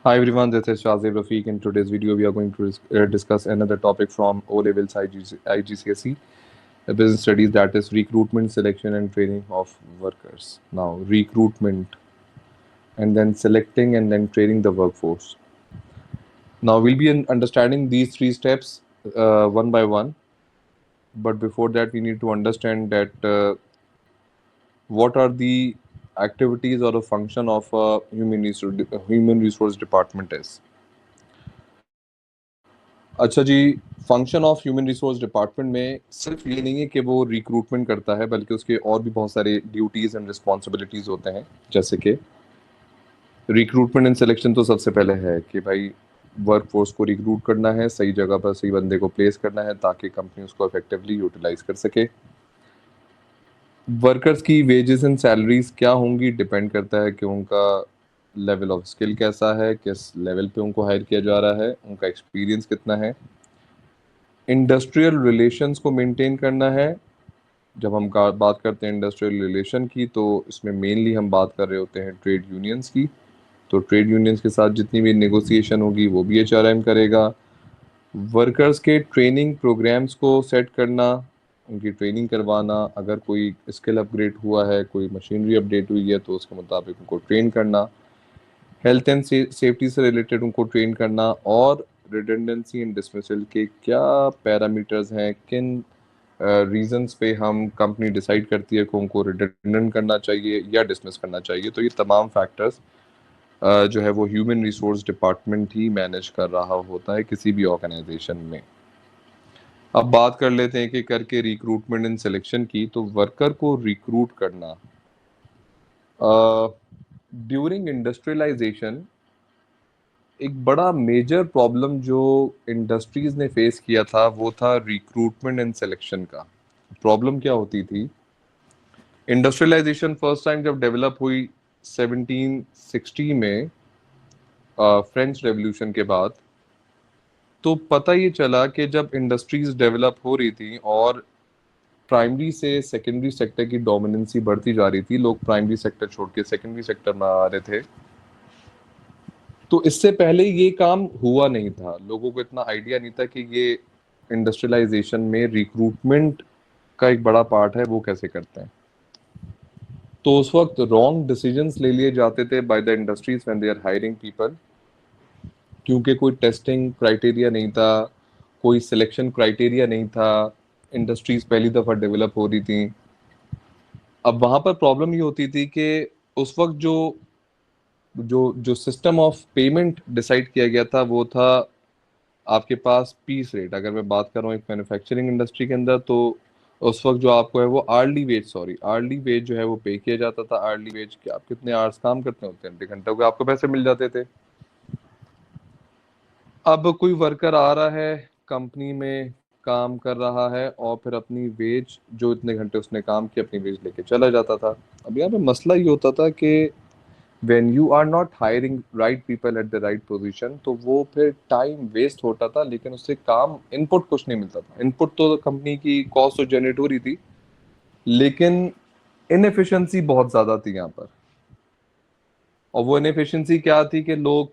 Hi everyone, this is Shazib Rafiq. In today's video, we are going to discuss another topic from O Levels IGCSE, the business studies, that is recruitment, selection, and training of workers. Now, recruitment, and then selecting, and then training the workforce. Now, we'll be understanding these three steps one by one. But before that, we need to understand that what are the activities or the function of a human resource department is. अच्छा जी, function of human resource department में सिर्फ ये नहीं है कि वो recruitment करता है, बल्कि उसके और भी बहुत सारे ड्यूटीज़ एंड रिस्पॉन्सिबिलिटीज़ होते हैं। जैसे कि रिक्रूटमेंट एंड सिलेक्शन तो सबसे पहले है कि भाई वर्क फोर्स को रिक्रूट करना है, सही जगह पर सही बंदे को प्लेस करना है ताकि कंपनी उसको इफेक्टिवली यूटिलाइज कर सके। वर्कर्स की वेजेस एंड सैलरीज क्या होंगी डिपेंड करता है कि उनका लेवल ऑफ स्किल कैसा है, किस लेवल पे उनको हायर किया जा रहा है, उनका एक्सपीरियंस कितना है। इंडस्ट्रियल रिलेशंस को मेंटेन करना है। जब हम बात करते हैं इंडस्ट्रियल रिलेशन की, तो इसमें मेनली हम बात कर रहे होते हैं ट्रेड यूनियंस की। तो ट्रेड यूनियंस के साथ जितनी भी नेगोशिएशन होगी वो भी एचआरएम करेगा। वर्कर्स के ट्रेनिंग प्रोग्राम्स को सेट करना, उनकी ट्रेनिंग करवाना, अगर कोई स्किल अपग्रेड हुआ है, कोई मशीनरी अपडेट हुई है तो उसके मुताबिक उनको ट्रेन करना। हेल्थ एंड सेफ्टी से रिलेटेड उनको ट्रेन करना, और रिडंडेंसी एंड डिसमिसल के क्या पैरामीटर्स हैं, किन रीजंस पे हम कंपनी डिसाइड करती है कि उनको रिडंडेंट करना चाहिए या डिसमिस करना चाहिए। तो ये तमाम फैक्टर्स जो है वो ह्यूमन रिसोर्स डिपार्टमेंट ही मैनेज कर रहा होता है किसी भी ऑर्गेनाइजेशन में। अब बात कर लेते हैं कि करके रिक्रूटमेंट एंड सिलेक्शन की। तो वर्कर को रिक्रूट करना ड्यूरिंग इंडस्ट्रियलाइजेशन एक बड़ा मेजर प्रॉब्लम जो इंडस्ट्रीज ने फेस किया था वो था रिक्रूटमेंट एंड सिलेक्शन का। प्रॉब्लम क्या होती थी? इंडस्ट्रियलाइजेशन फर्स्ट टाइम जब डेवलप हुई 1760 में, फ्रेंच रेवोल्यूशन के बाद, तो पता ये चला कि जब इंडस्ट्रीज डेवलप हो रही थी और प्राइमरी से सेकेंडरी सेक्टर की डोमिनेंसी बढ़ती जा रही थी, लोग प्राइमरी सेक्टर छोड़ के सेकेंडरी सेक्टर में आ रहे थे। तो इससे पहले ये काम हुआ नहीं था, लोगों को इतना आइडिया नहीं था कि ये इंडस्ट्रियलाइजेशन में रिक्रूटमेंट का एक बड़ा पार्ट है, वो कैसे करते हैं। तो उस वक्त रॉन्ग डिसीजंस ले लिए जाते थे by the industries when they are hiring people, क्योंकि कोई टेस्टिंग क्राइटेरिया नहीं था, कोई सिलेक्शन क्राइटेरिया नहीं था। इंडस्ट्रीज पहली दफ़ा डेवलप हो रही थी। अब वहाँ पर प्रॉब्लम ये होती थी कि उस वक्त जो जो जो सिस्टम ऑफ पेमेंट डिसाइड किया गया था वो था आपके पास पीस रेट। अगर मैं बात कर रहा हूँ एक मैन्युफैक्चरिंग इंडस्ट्री के अंदर, तो उस वक्त जो आपको है वो आर्ली वेज जो है वो पे किया जाता था। आर्ली वेज कि आप कितने आवर्स काम करते होते हैं, 2 घंटे के आपको पैसे मिल जाते थे। अब कोई वर्कर आ रहा है कंपनी में, काम कर रहा है और फिर अपनी वेज, जो इतने घंटे उसने काम किया, अपनी वेज लेके चला जाता था। अब यहाँ पे मसला ये होता था कि when you are not hiring right people at the right position, तो वो फिर टाइम वेस्ट होता था, लेकिन उससे काम इनपुट कुछ नहीं मिलता था। इनपुट तो कंपनी की कॉस्ट तो जनरेट हो रही थी, लेकिन इनएफिशिएंसी बहुत ज़्यादा थी यहाँ पर। और वो इनएफिशिएंसी क्या थी कि लोग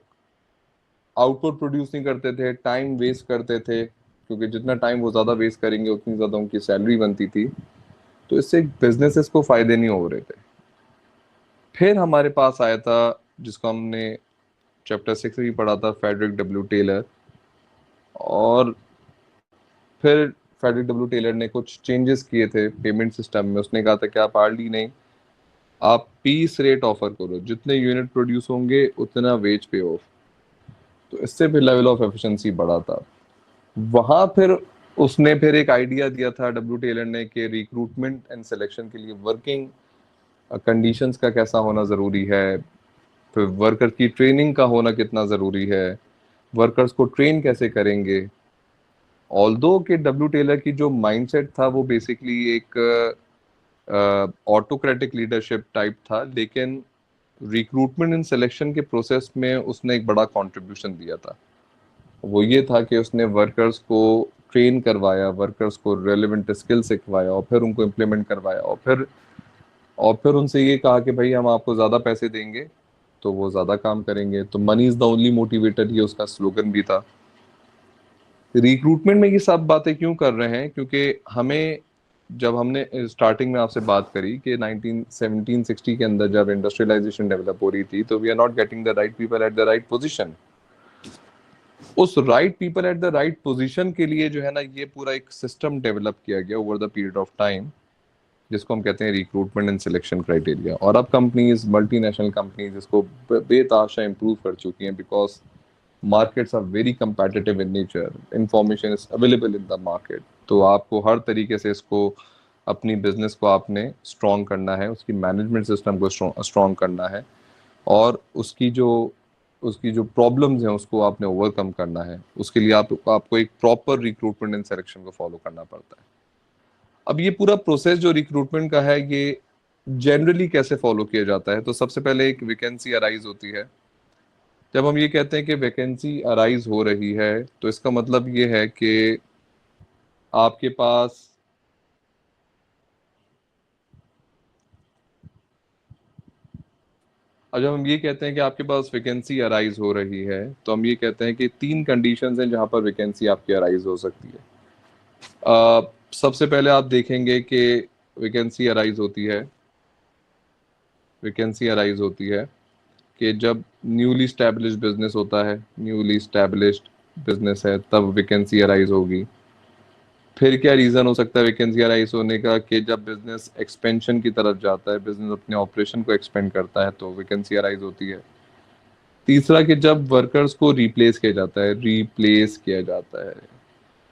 आउटपुट प्रोड्यूस नहीं करते थे, टाइम वेस्ट करते थे, क्योंकि जितना टाइम वो ज़्यादा वेस्ट करेंगे उतनी ज़्यादा उनकी सैलरी बनती थी। तो इससे बिजनेसेस को फ़ायदे नहीं हो रहे थे। फिर हमारे पास आया था, जिसको हमने चैप्टर 6 में भी पढ़ा था, फेडरिक डब्ल्यू टेलर। और फिर फेडरिक डब्ल्यू टेलर ने कुछ चेंजेस किए थे पेमेंट सिस्टम में। उसने कहा था कि आप आर्ली नहीं, आप पीस रेट ऑफर करो, जितने यूनिट प्रोड्यूस होंगे उतना वेज पे ऑफ। तो इससे फिर लेवल ऑफ एफिशिएंसी बढ़ा था। वहां फिर उसने फिर एक आइडिया दिया था डब्ल्यू टेलर ने कि रिक्रूटमेंट एंड सिलेक्शन के लिए वर्किंग कंडीशंस का कैसा होना ज़रूरी है, फिर वर्कर की ट्रेनिंग का होना कितना ज़रूरी है, वर्कर्स को ट्रेन कैसे करेंगे। ऑल्दो कि डब्ल्यू टेलर की जो माइंडसेट था वो बेसिकली एक ऑटोक्रेटिक लीडरशिप टाइप था, लेकिन रिक्रूटमेंट एंड सिलेक्शन के प्रोसेस में उसने एक बड़ा कंट्रीब्यूशन दिया था। वो ये था कि उसने वर्कर्स को ट्रेन करवाया, वर्कर्स को रेलेवेंट स्किल सिखवाया और फिर उनको इम्प्लीमेंट करवाया, और फिर उनसे ये कहा कि भाई हम आपको ज़्यादा पैसे देंगे तो वो ज़्यादा काम करेंगे। तो money is the only motivator, ये उसका स्लोगन भी था। रिक्रूटमेंट में ये सब बातें क्यों कर रहे हैं, क्योंकि हमें, जब हमने स्टार्टिंग में आपसे बात करी कि 1917-60 के अंदर जब इंडस्ट्रियलाइजेशन डेवलप हो रही थी, तो we are not getting the right people at the right position. उस right people at the right position के लिए जो है ना, ये पूरा एक सिस्टम डेवलप किया गया over the period of time, जिसको हम कहते हैं रिक्रूटमेंट एंड सिलेक्शन क्राइटेरिया। और अब कंपनीज, मल्टीनेशनल कंपनीज इसको बेताशा इंप्रूव कर चुकी हैं, because markets are very competitive in nature, information is available in the market। तो आपको हर तरीके से इसको, अपनी बिजनेस को आपने स्ट्रॉन्ग करना है, उसकी मैनेजमेंट सिस्टम को स्ट्रॉन्ग करना है, और उसकी जो प्रॉब्लम्स हैं उसको आपने ओवरकम करना है। उसके लिए आपको एक प्रॉपर रिक्रूटमेंट एंड सिलेक्शन को फॉलो करना पड़ता है। अब ये पूरा प्रोसेस जो रिक्रूटमेंट का है, ये जनरली कैसे फॉलो किया जाता है? तो सबसे पहले एक वैकेंसी अराइज होती है। जब हम ये कहते हैं कि वैकेंसी अराइज हो रही है, तो इसका मतलब ये है कि आपके पास, और जब हम ये कहते हैं कि आपके पास वैकेंसी अराइज हो रही है, तो हम ये कहते हैं कि तीन कंडीशंस हैं जहां पर वैकेंसी आपकी अराइज हो सकती है। सबसे पहले आप देखेंगे कि वैकेंसी अराइज होती है वैकेंसी अराइज होती है कि जब न्यूली स्टैब्लिश्ड बिजनेस होता है, न्यूली स्टैब्लिश्ड बिजनेस है, तब वैकेंसी अराइज होगी। फिर क्या रीजन हो सकता है वैकेंसी अराइज होने का? कि जब बिजनेस एक्सपेंशन की तरफ जाता है, बिजनेस अपने ऑपरेशन को एक्सपेंड करता है, तो वैकेंसी अराइज होती है। तीसरा, कि जब वर्कर्स को रिप्लेस किया जाता है,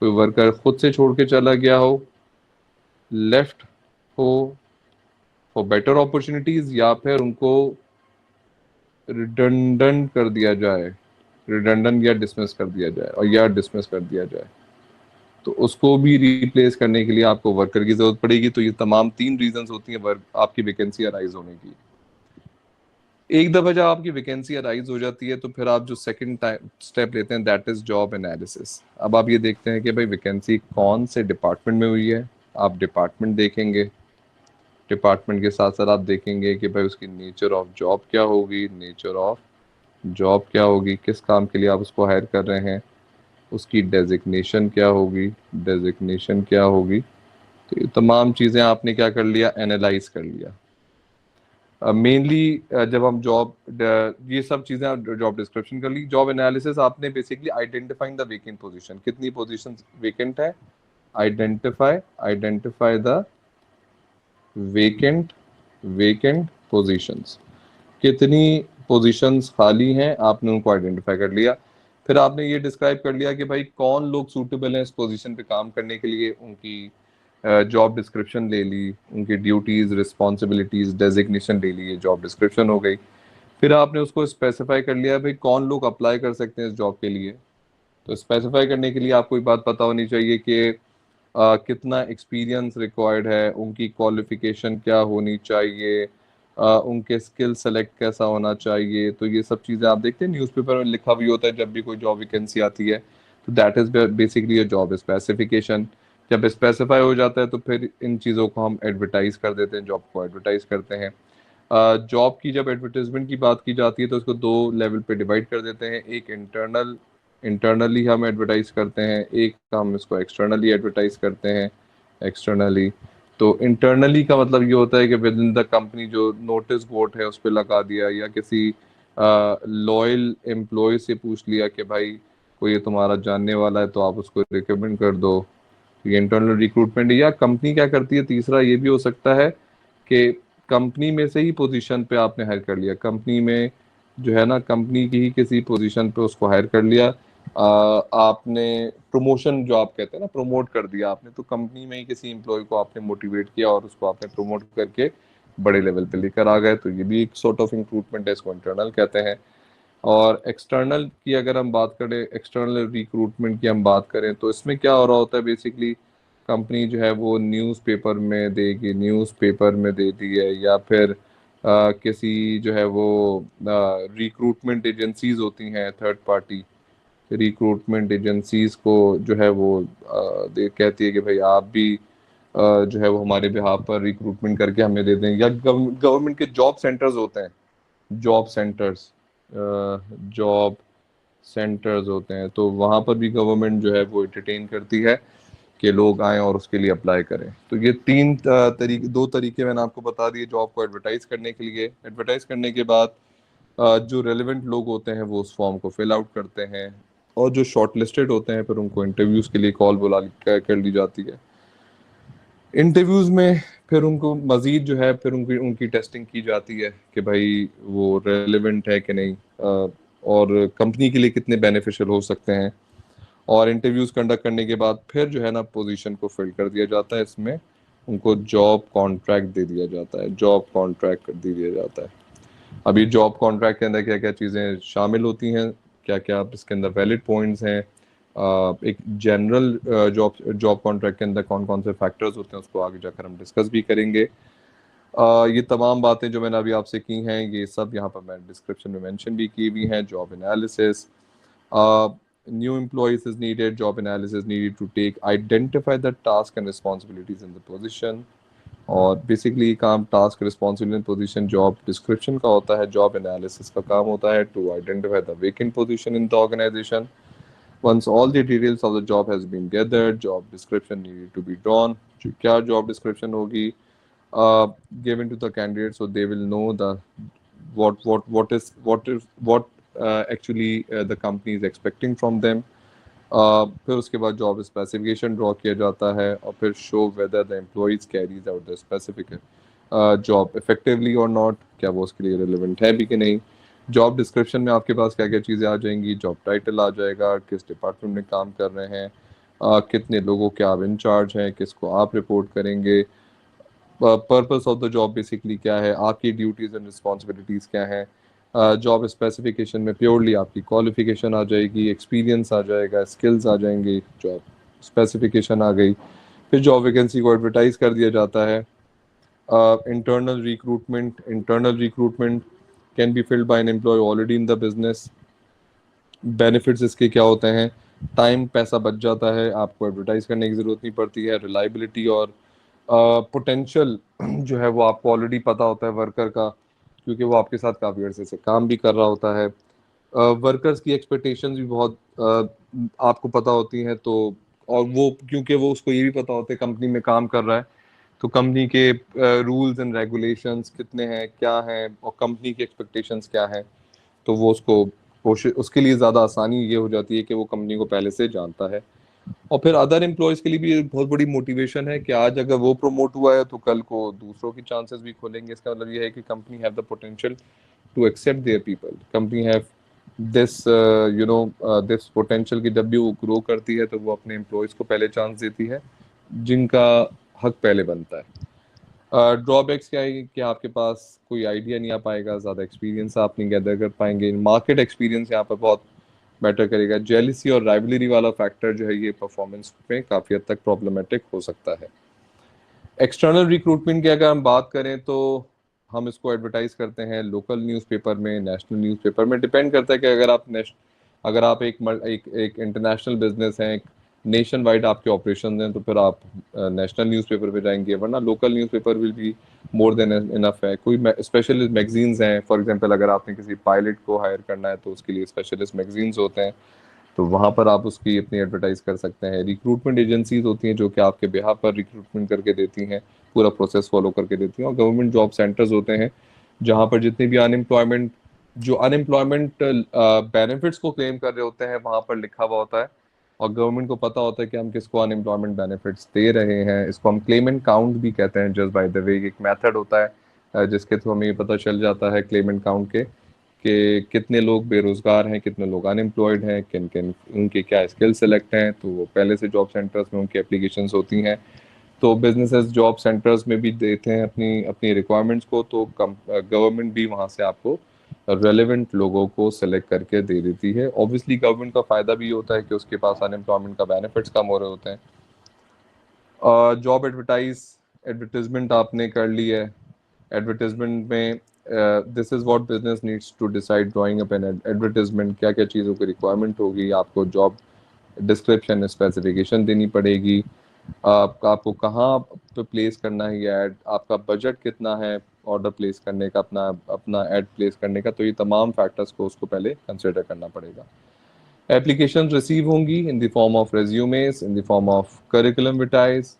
कोई वर्कर खुद से छोड़ के चला गया हो, लेफ्ट हो फॉर बेटर अपॉर्चुनिटीज, या फिर उनको रिडंडेंट कर दिया जाए, रिडंडेंट या डिसमिस कर दिया जाए, और या डिसमिस कर दिया जाए, तो उसको भी रिप्लेस करने के लिए आपको वर्कर की जरूरत पड़ेगी। तो ये तमाम तीन रीजंस होती हैं वर्क आपकी वैकेंसी अराइज होने की। एक दफा जब आपकी वैकेंसी अराइज हो जाती है, तो फिर आप जो सेकंड स्टेप लेते हैं, दैट इज जॉब एनालिसिस। अब आप ये देखते हैं कि भाई वैकेंसी कौन से डिपार्टमेंट में हुई है। आप डिपार्टमेंट देखेंगे, डिपार्टमेंट के साथ साथ आप देखेंगे कि भाई उसकी नेचर ऑफ जॉब क्या होगी, किस काम के लिए आप उसको हायर कर रहे हैं, उसकी डेजिग्नेशन क्या होगी। तो ये तमाम चीज़ें आपने क्या कर लिया, एनालाइज कर लिया। मेनली जब हम ये सब चीज़ें आप जॉब डिस्क्रिप्शन कर ली, जॉब एनालिसिस आपने basically identifying the vacant position, कितनी पोजीशंस वेकेंट है, identify the vacant vacant positions, कितनी पोजीशंस खाली हैं, आपने उनको आइडेंटिफाई कर लिया। फिर आपने ये डिस्क्राइब कर लिया कि भाई कौन लोग सूटेबल हैं इस पोजीशन पे काम करने के लिए, उनकी जॉब डिस्क्रिप्शन ले ली, उनकी ड्यूटीज, रिस्पॉन्सिबिलिटीज, डेजिग्नेशन ले ली, ये जॉब डिस्क्रिप्शन हो गई। फिर आपने उसको स्पेसिफाई कर लिया भाई कौन लोग अप्लाई कर सकते हैं इस जॉब के लिए। तो स्पेसिफाई करने के लिए आपको एक बात पता होनी चाहिए कि कितना एक्सपीरियंस रिक्वायर्ड है, उनकी क्वालिफिकेशन क्या होनी चाहिए, उनके स्किल सेलेक्ट कैसा होना चाहिए। तो ये सब चीज़ें आप देखते हैं न्यूज़पेपर में लिखा भी होता है जब भी कोई जॉब वैकेंसी आती है। तो that is basically job specification. जब स्पेसिफाई हो जाता है, तो फिर इन चीज़ों को हम एडवर्टाइज कर देते हैं, जॉब को एडवर्टाइज करते हैं। जॉब की जब एडवर्टाइजमेंट की बात की जाती है, तो उसको दो लेवल पे डिवाइड कर देते हैं। एक इंटरनली हम एडवर्टाइज करते हैं, एक हम इसको एक्सटर्नली एडवर्टाइज करते हैं, एक्सटर्नली। तो इंटरनली का मतलब ये होता है कि विद इन द कंपनी जो नोटिस बोर्ड है उस पर लगा दिया, या किसी लॉयल एम्प्लॉय से पूछ लिया कि भाई कोई ये तुम्हारा जानने वाला है तो आप उसको रिकमेंड कर दो। ये इंटरनल रिक्रूटमेंट। या कंपनी क्या करती है, तीसरा ये भी हो सकता है कि कंपनी में से ही पोजीशन पे आपने हायर कर लिया, कंपनी में जो है ना, कंपनी की ही किसी पोजीशन पे उसको हायर कर लिया। आपने प्रमोशन, जो आप कहते हैं ना, प्रमोट कर दिया आपने, तो कंपनी में ही किसी एम्प्लॉय को आपने मोटिवेट किया और उसको आपने प्रमोट करके बड़े लेवल पे लेकर आ गए। तो ये भी एक सॉर्ट ऑफ रिक्रूटमेंट है, इसको इंटरनल कहते हैं। और एक्सटर्नल की अगर हम बात करें, एक्सटर्नल रिक्रूटमेंट की हम बात करें, तो इसमें क्या हो रहा होता है, बेसिकली कंपनी जो है वो न्यूज़पेपर में दे दी है, या फिर किसी जो है वो रिक्रूटमेंट एजेंसीज होती हैं, थर्ड पार्टी रिक्रूटमेंट एजेंसीज को जो है वो कहती है कि भाई आप भी जो है वो हमारे बिहाफ पर रिक्रूटमेंट करके हमें दे दें। या गवर्नमेंट के जॉब सेंटर्स होते हैं, जॉब सेंटर्स, जॉब सेंटर्स होते हैं, तो वहाँ पर भी गवर्नमेंट जो है वो एंटरटेन करती है कि लोग आएँ और उसके लिए अप्लाई करें। तो ये दो तरीके मैंने आपको बता दिए जॉब को एडवर्टाइज करने के लिए। एडवर्टाइज करने के बाद जो रेलेवेंट लोग होते हैं वो उस फॉर्म को फिल आउट करते हैं, और जो शॉर्ट लिस्टेड होते हैं फिर उनको इंटरव्यूज के लिए कॉल बुला कर ली जाती है। इंटरव्यूज में फिर उनको मजीद जो है फिर उनकी उनकी टेस्टिंग की जाती है कि भाई वो रेलेवेंट है कि नहीं, और कंपनी के लिए कितने बेनिफिशियल हो सकते हैं। और इंटरव्यूज कंडक्ट करने के बाद फिर जो है ना पोजीशन को फिल कर दिया जाता है। इसमें उनको जॉब कॉन्ट्रैक्ट दे दिया जाता है, जॉब कॉन्ट्रैक्ट दे दिया जाता है। अभी जॉब कॉन्ट्रैक्ट के अंदर क्या क्या चीज़ें शामिल होती हैं, क्या क्या इसके अंदर वैलिड पॉइंट्स हैं, एक जनरल जॉब जॉब कॉन्ट्रैक्ट के अंदर कौन कौन से फैक्टर्स होते हैं, उसको आगे जाकर हम डिस्कस भी करेंगे। ये तमाम बातें जो मैंने अभी आपसे की हैं ये सब यहाँ पर मैं डिस्क्रिप्शन में मेंशन भी की हुई हैं। Job analysis, new employees is needed, job analysis needed to take identify the task and responsibilities in the position। और बेसिकली काम task responsibility position job description का होता है, जॉब एनालिसिस का काम होता है to identify the vacant position in the organisation. Once all the details of the job has been gathered, job description needed to be drawn। जो क्या job description होगी given to the candidate, so they will know the what actually the company is expecting from them। फिर उसके बाद job specification draw किया जाता है, और फिर show whether the employees carries out the specific job effectively और नॉट, क्या वो उसके लिए रिलेवेंट है भी कि नहीं। जॉब डिस्क्रिप्शन में आपके पास क्या क्या चीज़ें आ जाएंगी, जॉब टाइटल आ जाएगा, किस डिपार्टमेंट में काम कर रहे हैं, कितने लोगों के आप इंचार्ज हैं, किसको आप रिपोर्ट करेंगे, purpose of the job basically क्या है, आपकी ड्यूटीज एंड रिस्पॉन्सिबिलिटीज़ क्या हैं। जॉब स्पेसिफिकेशन में प्योरली आपकी क्वालिफिकेशन आ जाएगी, एक्सपीरियंस आ जाएगा, स्किल्स आ जाएंगे, जॉब स्पेसिफिकेशन आ गई। फिर जॉब वैकेंसी को एडवर्टाइज कर दिया जाता है। Internal recruitment can be filled by an employee already in the business. Benefits इसके क्या होते हैं, टाइम पैसा बच जाता है, आपको एडवर्टाइज करने की ज़रूरत नहीं पड़ती है। रिलायबिलिटी और पोटेंशियल जो है वो आपको ऑलरेडी पता होता है वर्कर का, क्योंकि वो आपके साथ काफ़ी अरसे से काम भी कर रहा होता है। वर्कर्स की एक्सपेक्टेशंस भी बहुत आपको पता होती हैं, तो और वो क्योंकि वो उसको ये भी पता होता है कंपनी में काम कर रहा है, तो कंपनी के रूल्स एंड रेगुलेशंस कितने हैं, क्या हैं, और कंपनी की एक्सपेक्टेशंस क्या हैं, तो वो उसको कोशिश उसके लिए ज़्यादा आसानी ये हो जाती है कि वो कंपनी को पहले से जानता है। और फिर अदर एम्प्लॉयज़ के लिए भी एक बहुत बड़ी मोटिवेशन है कि आज अगर वो प्रमोट हुआ है तो कल को दूसरों की चांसेस भी खोलेंगे। इसका मतलब ये है कि company have the potential to accept their people, company have this this potential कि जब भी वो ग्रो करती है तो वो अपने एम्प्लॉयज़ को पहले चांस देती है जिनका हक पहले बनता है। ड्रॉबैक्स क्या है कि आपके पास कोई आइडिया नहीं आ पाएगा, ज़्यादा एक्सपीरियंस आप नहीं गैदर कर पाएंगे, मार्केट एक्सपीरियंस यहाँ पर बहुत मैटर करेगा। जेलिसी और राइवलरी वाला फैक्टर जो है ये परफॉर्मेंस में काफ़ी हद तक प्रॉब्लमेटिक हो सकता है। एक्सटर्नल रिक्रूटमेंट की अगर हम बात करें तो हम इसको एडवर्टाइज करते हैं लोकल न्यूज़पेपर में, नेशनल न्यूज़पेपर में, डिपेंड करता है कि अगर आप एक इंटरनेशनल बिजनेस है, एक नेशन वाइड आपके ऑपरेशन हैं, तो फिर आप नेशनल न्यूज़पेपर पे जाएंगे, वरना local newspaper will be more than enough है। कोई स्पेशलिस्ट मैगजीन्स हैं, फॉर एग्जांपल अगर आपने किसी पायलट को हायर करना है तो उसके लिए स्पेशलिस्ट मैगजीन्स होते हैं, तो वहाँ पर आप उसकी अपनी एडवर्टाइज कर सकते हैं। रिक्रूटमेंट एजेंसीज होती हैं जो कि आपके बिहाफ पर रिक्रूटमेंट करके देती हैं, पूरा प्रोसेस फॉलो करके देती हैं। और गवर्नमेंट जॉब सेंटर्स होते हैं जहाँ पर जितने भी अनएम्प्लॉयमेंट बेनिफिट्स को क्लेम कर रहे होते हैं वहाँ पर लिखा हुआ होता है, और गवर्नमेंट को पता होता है कि हम किसको अनएम्प्लॉयमेंट बेनिफिट्स दे रहे हैं। इसको हम क्लेमेंट काउंट भी कहते हैं, जस्ट बाय द वे एक मेथड होता है जिसके थ्रू हमें ये पता चल जाता है क्लेमेंट काउंट के कि कितने लोग बेरोजगार हैं, कितने लोग अनएम्प्लॉयड हैं, किन किन उनके क्या स्किल सेलेक्ट हैं, तो वो पहले से जॉब सेंटर्स में उनकी एप्लीकेशंस होती हैं। तो बिजनेसेस जॉब सेंटर्स में भी देते हैं अपनी अपनी रिक्वायरमेंट्स को, तो गवर्नमेंट भी वहाँ से आपको रेलेवेंट लोगों को सेलेक्ट करके दे देती है। ऑब्वियसली गवर्नमेंट का फ़ायदा भी होता है कि उसके पास अनएम्प्लॉयमेंट का बेनिफिट्स कम हो रहे होते हैं। जॉब एडवर्टाइजमेंट आपने कर ली है। एडवर्टाइजमेंट में this is what business needs to decide drawing up an advertisement, क्या क्या चीज़ों की रिक्वायरमेंट होगी, आपको जॉब डिस्क्रिप्शन स्पेसिफिकेशन देनी पड़ेगी, आपको कहाँ पे प्लेस करना है ये ऐड, आपका बजट कितना है ऑर्डर प्लेस करने का, अपना अपना ऐड प्लेस करने का। तो ये तमाम फैक्टर्स को उसको पहले कंसिडर करना पड़ेगा। एप्लीकेशन रिसीव होंगी in the form of resumes, in the form of curriculum vitaes.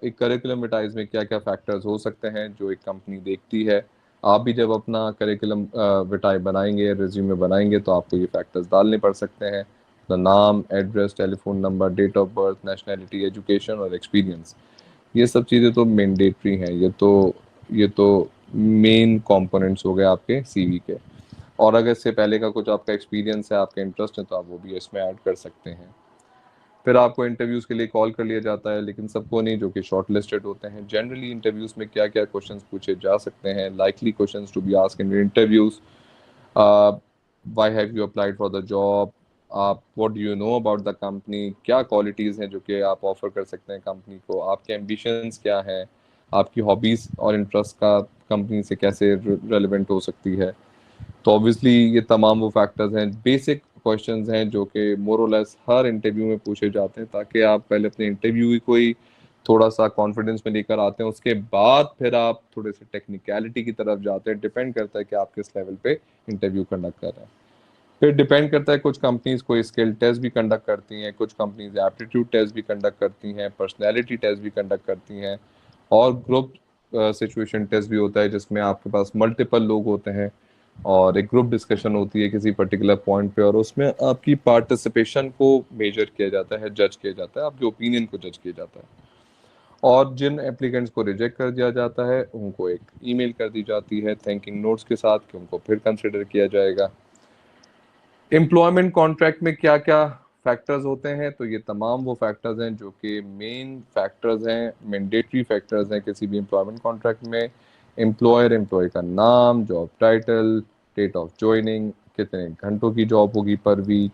एक करिकुलम विटाइज में क्या क्या फैक्टर्स हो सकते हैं जो एक कंपनी देखती है। आप भी जब अपना करिकुलम विटाई बनाएंगे, रिज्यूमे बनाएंगे, तो आपको ये फैक्टर्स डालने पड़ सकते हैं। अपना नाम, address, telephone number, date of birth, nationality, education और एक्सपीरियंस। ये सब चीज़ें तो मैंडेटरी हैं, ये तो मेन कंपोनेंट्स हो गए आपके सीवी के। और अगर इससे पहले का कुछ आपका एक्सपीरियंस है, आपका इंटरेस्ट है, तो आप वो भी इसमें ऐड कर सकते हैं। फिर आपको इंटरव्यूज़ के लिए कॉल कर लिया जाता है, लेकिन सबको नहीं, जो कि शॉर्ट लिस्टेड होते हैं। जनरली इंटरव्यूज़ में क्या क्या क्वेश्चंस पूछे जा सकते हैं, likely questions to be asked in interviews. Why have you applied for the job, आप what do you know about the company, क्या क्वालिटीज़ हैं जो कि आप ऑफर कर सकते हैं कंपनी को, आपके एम्बिशंस क्या हैं, आपकी हॉबीज़ और इंटरेस्ट का कंपनी से कैसे रेलिवेंट हो सकती है। तो ऑब्वियसली ये तमाम वो फैक्टर्स हैं, बेसिक क्वेश्चंस हैं जो कि मोर और लेस हर इंटरव्यू में पूछे जाते हैं, ताकि आप पहले अपने इंटरव्यू को ही थोड़ा सा कॉन्फिडेंस में लेकर आते हैं। उसके बाद फिर आप थोड़े से टेक्निकलिटी की तरफ जाते हैं। डिपेंड करता है कि आप किस लेवल पे इंटरव्यू कंडक्ट कर रहे हैं। फिर डिपेंड करता है, कुछ कंपनीज कोई स्किल टेस्ट भी कंडक्ट करती हैं, कुछ कंपनीज एप्टीट्यूड टेस्ट भी कंडक्ट करती हैं, पर्सनैलिटी टेस्ट भी कंडक्ट करती हैं, और ग्रुप सिचुएशन टेस्ट भी होता है जिसमें आपके पास मल्टीपल लोग होते हैं और एक ग्रुप डिस्कशन होती है किसी पर्टिकुलर पॉइंट पे, और उसमें आपकी पार्टिसिपेशन को मेजर किया जाता है, जज किया जाता है, आपके ओपिनियन को जज किया जाता है। और जिन एप्लीकेंट्स को रिजेक्ट कर दिया जाता है उनको एक ईमेल कर दी जाती है थैंकिंग नोट्स के साथ कि उनको फिर कंसिडर किया जाएगा। एम्प्लॉयमेंट कॉन्ट्रैक्ट में क्या क्या फैक्टर्स होते हैं, तो ये तमाम वो फैक्टर्स हैं जो कि मेन फैक्टर्स हैं, मैंडेटरी फैक्टर्स हैं किसी भी एम्प्लॉयमेंट कॉन्ट्रैक्ट में। एम्प्लॉयर, एम्प्लॉय का नाम, job title, date of joining, कितने घंटों की जॉब होगी पर वीक,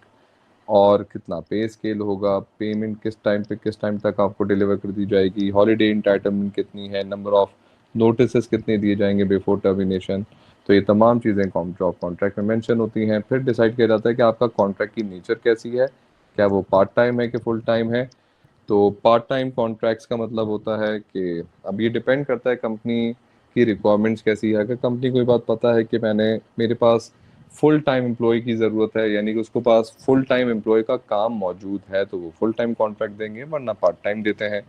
और कितना पे स्केल होगा, पेमेंट किस टाइम पे किस टाइम तक आपको डिलीवर कर दी जाएगी, हॉलीडे इंटाइटलमेंट कितनी है, नंबर ऑफ नोटिसेस कितने दिए जाएंगे बिफोर टर्मिनेशन। तो ये तमाम चीज़ें जॉब कॉन्ट्रैक्ट में मेंशन होती हैं। फिर डिसाइड किया जाता है कि आपका कॉन्ट्रैक्ट की नेचर कैसी है, क्या वो पार्ट टाइम है कि फुल टाइम है। तो पार्ट टाइम कॉन्ट्रैक्ट्स का मतलब होता है कि अब ये डिपेंड करता है कंपनी की रिक्वायरमेंट्स कैसी है। अगर कंपनी को ये बात पता है कि मेरे पास फुल टाइम एम्प्लॉय की ज़रूरत है, यानी कि उसके पास फुल टाइम एम्प्लॉय का काम मौजूद है, तो वो फुल टाइम कॉन्ट्रैक्ट देंगे, वरना पार्ट टाइम देते हैं।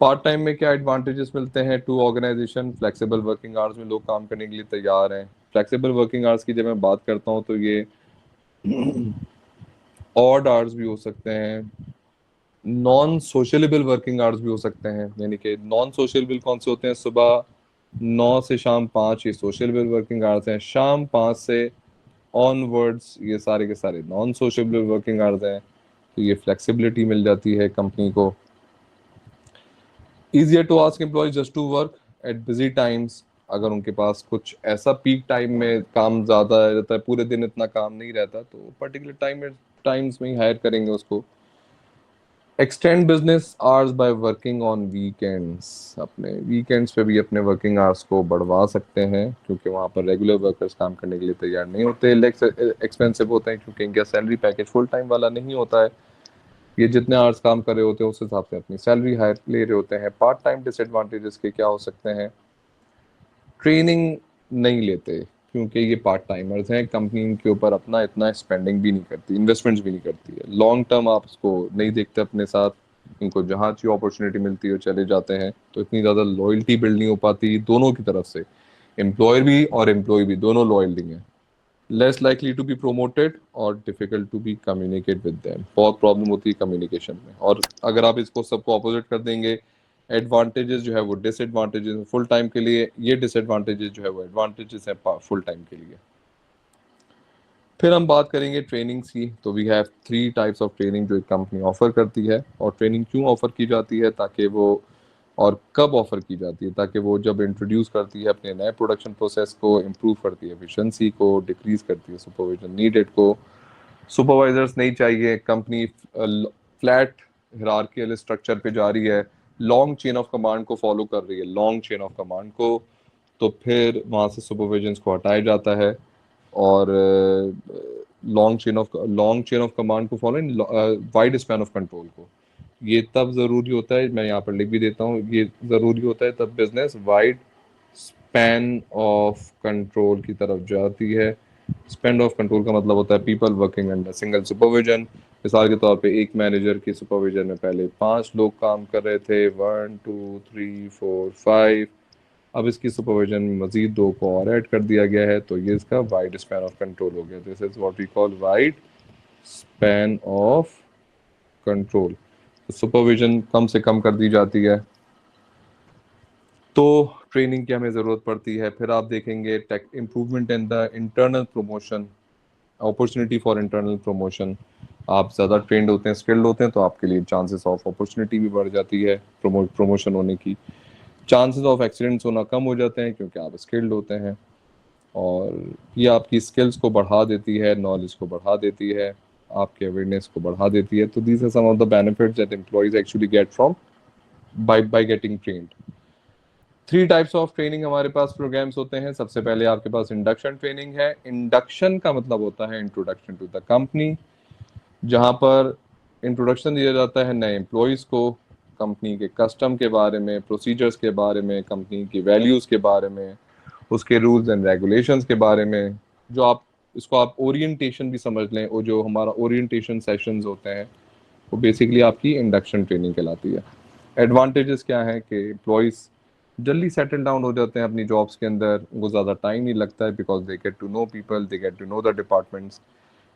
पार्ट टाइम में क्या एडवांटेजेस मिलते हैं to organisation, flexible working hours में लोग काम करने के लिए तैयार हैं। फ्लेक्सिबल वर्किंग आवर्स की जब मैं बात करता हूँ तो ये ऑड आवर्स भी हो सकते हैं, नॉन सोशलेबल वर्किंग आवर्स भी हो सकते हैं। यानी कि नॉन सोशलेबल कौन से होते हैं, सुबह 9 से शाम 5 ये सोशलेबल वर्किंग आवर्स हैं, शाम 5 से ऑनवर्ड्स ये सारे के सारे नॉन सोशलेबल वर्किंग आवर्स हैं। तो ये फ्लेक्सिबिलिटी मिल जाती है कंपनी को। Easier to ask employees just to work at busy times, अगर उनके पास कुछ ऐसा पीक टाइम में काम ज़्यादा रहता है, पूरे दिन इतना काम नहीं रहता, तो पर्टिकुलर टाइम्स में ही हायर करेंगे उसको। Extend business hours by working on weekends, अपने वीकेंड्स पे भी अपने वर्किंग आवर्स को बढ़वा सकते हैं, क्योंकि वहाँ पर रेगुलर वर्कर्स काम करने के लिए तैयार नहीं होते, लेक्स एक्सपेंसिव होते हैं, क्योंकि इनका सैलरी पैकेज फुल टाइम वाला नहीं होता है। ये जितने आवर्स काम कर रहे होते हैं उस हिसाब से अपनी सैलरी हायर ले रहे होते हैं। पार्ट टाइम डिसएडवांटेजेस के क्या हो सकते हैं, ट्रेनिंग नहीं लेते, क्योंकि ये पार्ट टाइमर्स हैं, कंपनी इनके ऊपर अपना इतना स्पेंडिंग भी नहीं करती, इन्वेस्टमेंट्स भी नहीं करती है, लॉन्ग टर्म आप इसको नहीं देखते अपने साथ। इनको जहाँ अच्छी अपॉर्चुनिटी मिलती है चले जाते हैं, तो इतनी ज़्यादा लॉयल्टी बिल्ड नहीं हो पाती दोनों की तरफ से, एम्प्लॉयर भी और एम्प्लॉय भी, दोनों लॉयल नहीं है। Less likely to be promoted और difficult to be communicate with them, बहुत प्रॉब्लम होती है कम्युनिकेशन में। और अगर आप इसको सबको अपोजिट कर देंगे, एडवांटेजेस जो है वो डिसएडवांटेजेस फुल टाइम के लिए, ये डिसएडवांटेजेस जो है वो एडवांटेजेस है फुल टाइम के लिए। फिर हम बात करेंगे ट्रेनिंग्स की। तो we have 3 types of training जो एक कंपनी ऑफर करती है। और ट्रेनिंग क्यों ऑफर की जाती है, ताकि वो, और कब ऑफर की जाती है, ताकि वो जब इंट्रोड्यूस करती है अपने नए प्रोडक्शन प्रोसेस को, इम्प्रूव करती है एफिशिएंसी को, डिक्रीज करती है सुपरविजन नीडेड को। सुपरवाइजर्स नहीं चाहिए, कंपनी फ्लैट हिरार्कियल स्ट्रक्चर पे जा रही है, लॉन्ग चेन ऑफ कमांड को फॉलो कर रही है, लॉन्ग चेन ऑफ कमांड को, तो फिर वहाँ से सुपरविजन को हटाया जाता है। और लॉन्ग चेन ऑफ कमांड को follow in wide span of control को, ये तब ज़रूरी होता है, मैं यहाँ पर लिख भी देता हूँ, ये ज़रूरी होता है तब business wide span of control की तरफ जाती है। स्पैन ऑफ कंट्रोल का मतलब होता है people working under single supervision. मिसाल के तौर पे एक मैनेजर की सुपरविजन में पहले 5 लोग काम कर रहे थे, 1 2 3 4 5। अब इसकी सुपरविजन में मजीद 2 को और ऐड कर दिया गया है, तो ये इसका वाइड स्पैन ऑफ कंट्रोल हो गया। This is what we call wide span of control. Supervision कम से कम कर दी जाती है, तो ट्रेनिंग की हमें ज़रूरत पड़ती है। फिर आप देखेंगे take improvement in the internal promotion, opportunity for internal promotion. आप ज़्यादा ट्रेंड होते हैं, स्किल्ड होते हैं, तो आपके लिए चांसेस ऑफ अपॉर्चुनिटी भी बढ़ जाती है, प्रमोशन होने की। चांसेस ऑफ एक्सीडेंट्स होना कम हो जाते हैं क्योंकि आप स्किल्ड होते हैं, और ये आपकी स्किल्स को बढ़ा देती है, नॉलेज को बढ़ा देती है, आपके अवेयरनेस को बढ़ा देती है। तो these are some of the benefits that employees actually get from by getting trained. 3 types of training हमारे पास प्रोग्राम्स होते हैं। सबसे पहले आपके पास इंडक्शन ट्रेनिंग है। इंडक्शन का मतलब होता है इंट्रोडक्शन टू द कंपनी, जहां पर इंट्रोडक्शन दिया जाता है नए एम्प्लॉयज़ को, कंपनी के कस्टम के बारे में, प्रोसीजर्स के बारे में, कंपनी की वैल्यूज़ के बारे में, उसके रूल्स एंड रेगुलेशंस के बारे में। जो आप इसको आप ओरिएंटेशन भी समझ लें, वो जो हमारा ओरिएंटेशन सेशंस होते हैं वो बेसिकली आपकी इंडक्शन ट्रेनिंग कहलाती है। एडवांटेजेस क्या हैं कि एम्प्लॉयज़ जल्दी सेटल डाउन हो जाते हैं अपनी जॉब्स के अंदर, उनको ज़्यादा टाइम नहीं लगता है, because they get to know people, they get to know the departments.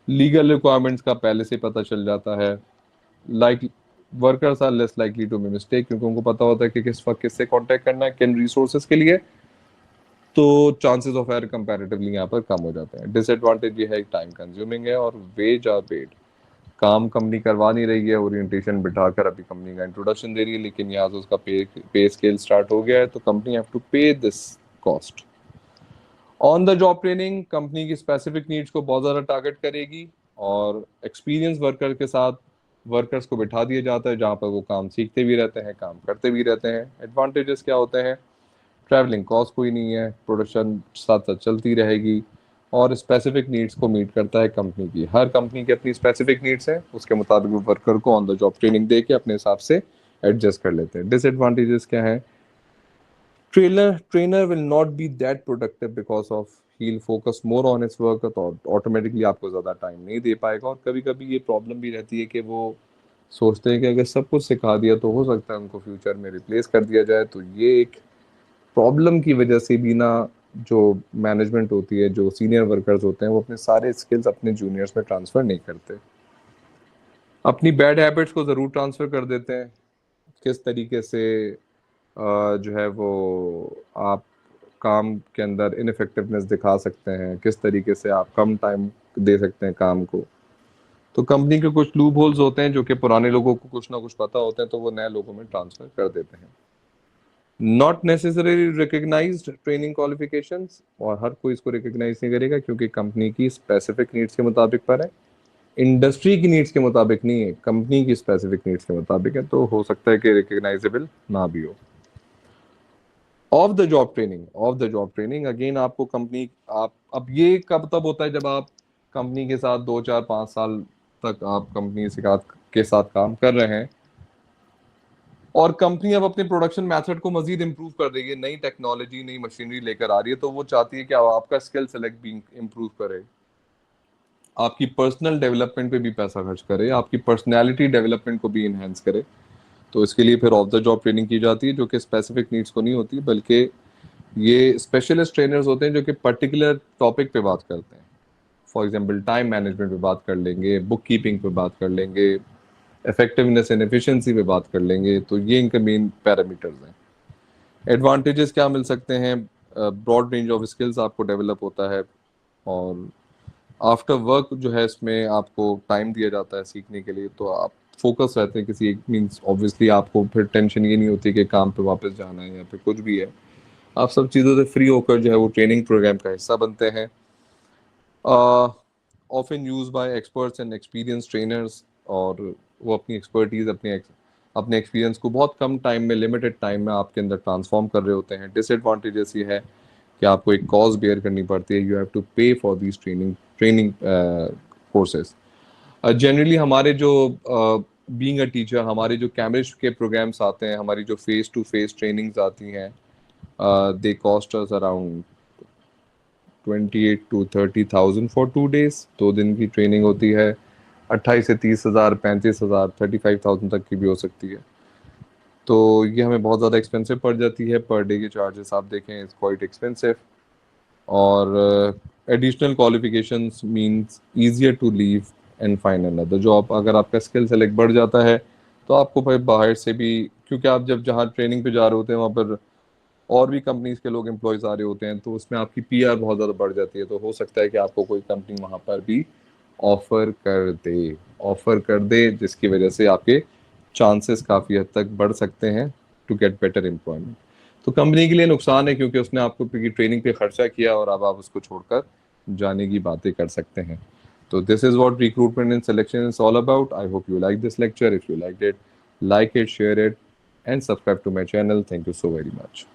Legal requirements का पहले से पता चल जाता है। Like workers are less likely to be mistake, क्योंकि उनको पता होता है कि किस वक्त किससे कांटेक्ट करना है, किन रिसोर्सेज के लिए। तो चांसेस ऑफ एयर कंपैरेटिवली यहाँ पर कम हो जाते हैं। डिसएडवांटेज ये है, टाइम कंज्यूमिंग है, और वेज आर पेड। काम कंपनी करवा नहीं रही है, ओरिएंटेशन बिठाकर अभी कंपनी का इंट्रोडक्शन दे रही है, लेकिन यहाँ से उसका पे स्केल स्टार्ट हो गया है, तो कंपनी हैव टू पे this cost. On the job training company की स्पेसिफिक नीड्स को बहुत ज़्यादा टारगेट करेगी, और एक्सपीरियंस वर्कर के साथ वर्कर्स को बिठा दिया जाता है, जहाँ पर वो काम सीखते भी रहते हैं, काम करते भी रहते हैं। एडवांटेजेस क्या होते हैं? ट्रैवलिंग कॉस्ट कोई नहीं है, प्रोडक्शन साथ साथ चलती रहेगी, और स्पेसिफिक नीड्स को मीट करता है कंपनी की। हर कंपनी की अपनी स्पेसिफिक नीड्स हैं, उसके मुताबिक वो वर्कर को ऑन द जॉब ट्रेनिंग दे के अपने हिसाब से एडजस्ट कर लेते हैं। डिसएडवांटेजेस क्या है? Trainer will not be that productive because of he'll focus more on his work, तो ऑटोमेटिकली आपको ज़्यादा टाइम नहीं दे पाएगा। और कभी कभी ये प्रॉब्लम भी रहती है कि वो सोचते हैं कि अगर सब कुछ सिखा दिया तो हो सकता है उनको फ्यूचर में रिप्लेस कर दिया जाए। तो ये एक प्रॉब्लम की वजह से भी ना, जो मैनेजमेंट होती है, जो सीनियर वर्कर्स होते हैं, वो अपने सारे स्किल्स अपने जूनियर्स में ट्रांसफ़र नहीं करते, अपनी बैड हैबिट्स को ज़रूर ट्रांसफ़र कर देते हैं। किस तरीके से जो है वो आप काम के अंदर इनफेक्टिवनेस दिखा सकते हैं, किस तरीके से आप कम टाइम दे सकते हैं काम को। तो कंपनी के कुछ लूप होल्स होते हैं जो कि पुराने लोगों को कुछ ना कुछ पता होते हैं, तो वो नए लोगों में ट्रांसफ़र कर देते हैं। Not necessary recognised training qualifications, और हर कोई इसको रिकग्नाइज नहीं करेगा क्योंकि कंपनी की स्पेसिफिक नीड्स के मुताबिक पर है, इंडस्ट्री की नीड्स के मुताबिक नहीं है, कंपनी की स्पेसिफिक नीड्स के मुताबिक है, तो हो सकता है कि रिकग्नाइजेबल ना भी हो। Of the job training again आपको कंपनी, आप अब ये कब तब होता है जब आप कंपनी के साथ 2 4 5 साल तक आप कंपनी के साथ काम कर रहे हैं, और कंपनी अब अपने प्रोडक्शन मेथड को मजीद इंप्रूव कर रही है, नई टेक्नोलॉजी नई मशीनरी लेकर आ रही है, तो वो चाहती है कि आपका स्किल सेलेक्ट भी इंप्रूव करे, आपकी पर्सनल डेवलपमेंट पे भी पैसा खर्च करे, आपकी पर्सनैलिटी डेवलपमेंट को भी इन्हेंस करे। तो इसके लिए फिर ऑफ द जॉब ट्रेनिंग की जाती है, जो कि स्पेसिफिक नीड्स को नहीं होती, बल्कि ये स्पेशलिस्ट ट्रेनर्स होते हैं जो कि पर्टिकुलर टॉपिक पे बात करते हैं। फॉर एग्जांपल टाइम मैनेजमेंट पे बात कर लेंगे, बुक कीपिंग पे बात कर लेंगे, इफेक्टिवनेस एंड एफिशिएंसी पे बात कर लेंगे। तो ये इनके मेन पैरामीटर्स हैं। एडवांटेजेस क्या मिल सकते हैं? ब्रॉड रेंज ऑफ स्किल्स आपको डेवलप होता है, और आफ्टर वर्क जो है इसमें आपको टाइम दिया जाता है सीखने के लिए, तो आप फोकस रहते हैं किसी एक मीन्स, ऑब्वियसली आपको फिर टेंशन ये नहीं होती कि काम पे वापस जाना है या फिर कुछ भी है। आप सब चीज़ों से फ्री होकर जो है वो ट्रेनिंग प्रोग्राम का हिस्सा बनते हैं। Often use by experts and experience trainers, और वो अपनी एक्सपर्टीज अपने एक्सपीरियंस को बहुत कम टाइम में, लिमिटेड टाइम में आपके अंदर ट्रांसफॉर्म कर रहे होते हैं। डिसएडवांटेजेस ये है कि आपको एक कॉस्ट बेयर करनी पड़ती है, यू हैव टू पे for these training courses. Generally हमारे जो बीइंग अ टीचर हमारे जो केमिस्ट्री के प्रोग्राम्स आते हैं, हमारी जो फेस टू फेस ट्रेनिंग्स आती हैं, they cost us around 28 to 30,000 for 2 days। 2 दिन की ट्रेनिंग होती है। 28 से 30 हज़ार, 35 हज़ार, 35,000 तक की भी हो सकती है। तो ये हमें बहुत ज़्यादा एक्सपेंसिव पड़ जाती है। पर डे के चार्जेस आप देखें, इट्स क्वाइट एक्सपेंसिव। और additional qualifications means easier to leave and find another job. अगर आपका स्किल सेलेक्ट बढ़ जाता है तो आपको भाई बाहर से भी, क्योंकि आप जब जहाँ ट्रेनिंग पे जा रहे होते हैं वहाँ पर और भी कंपनीज के लोग एम्प्लॉयज आ रहे होते हैं, तो उसमें आपकी पीआर बहुत ज़्यादा बढ़ जाती है। तो हो सकता है कि आपको कोई कंपनी वहाँ पर भी ऑफर कर दे जिसकी वजह से आपके चांसेस काफ़ी हद तक बढ़ सकते हैं टू गेट बेटर एम्प्लॉयमेंट। तो कंपनी के लिए नुकसान है क्योंकि उसने आपको ट्रेनिंग पे खर्चा किया और अब आप उसको छोड़कर जाने की बातें कर सकते हैं। तो this is what recruitment and selection is all about. I hope you like this lecture. If you like it, like it, share it, and subscribe to my channel. Thank you so very much.